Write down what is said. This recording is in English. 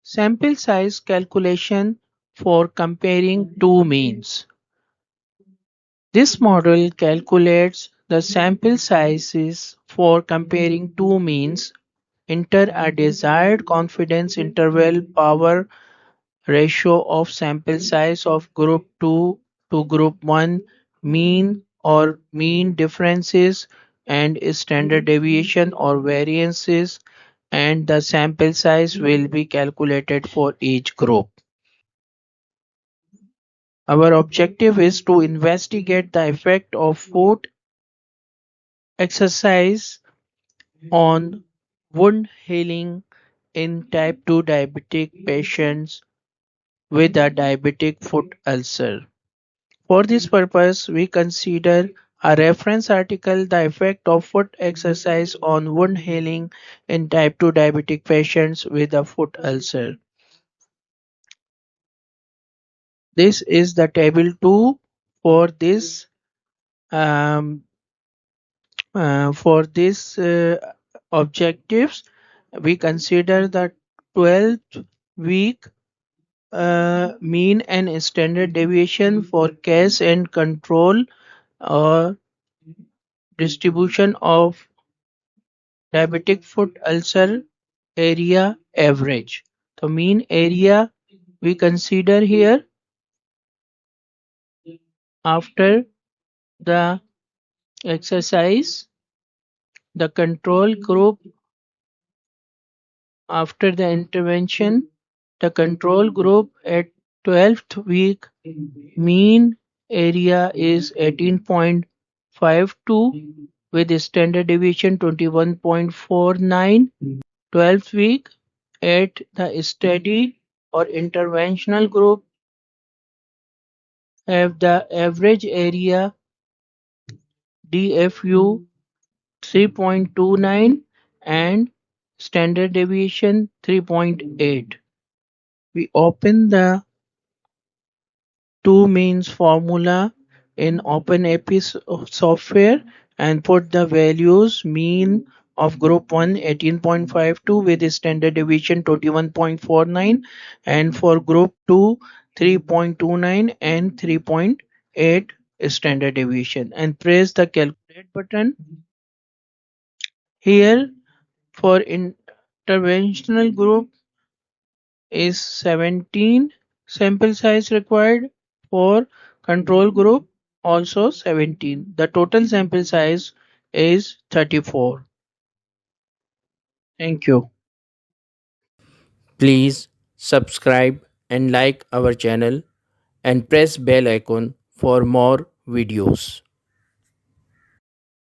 Sample size calculation for comparing two means. This model calculates the sample sizes for comparing two means. Enter a desired confidence interval power ratio of sample size of group 2 to group 1, mean or mean differences, and standard deviation or variances, and the sample size will be calculated for each group. Our objective is to investigate the effect of food exercise on wound healing in type 2 diabetic patients with a diabetic foot ulcer. For this purpose, we consider a reference article, The Effect of Foot Exercise on Wound Healing in Type 2 Diabetic Patients with a Foot Ulcer. This is the table 2 for this um, objectives. We consider the 12th week mean and standard deviation for case and control or distribution of diabetic foot ulcer area average. The mean area we consider here after the exercise, the control group after the intervention, the control group at 12th week mean area is 18.52 with standard deviation 21.49. 12th week at the study or interventional group have the average area DFU 3.29 and standard deviation 3.8. We open the two means formula in OpenAPI software and put the values mean of group 1 18.52 with a standard deviation 21.49 and for group 2 3.29 and 3.8 standard deviation and press the calculate button. Here for interventional group is 17 sample size required, for control group also 17. The total sample size is 34. Thank you. Please subscribe and like our channel and press bell icon for more videos.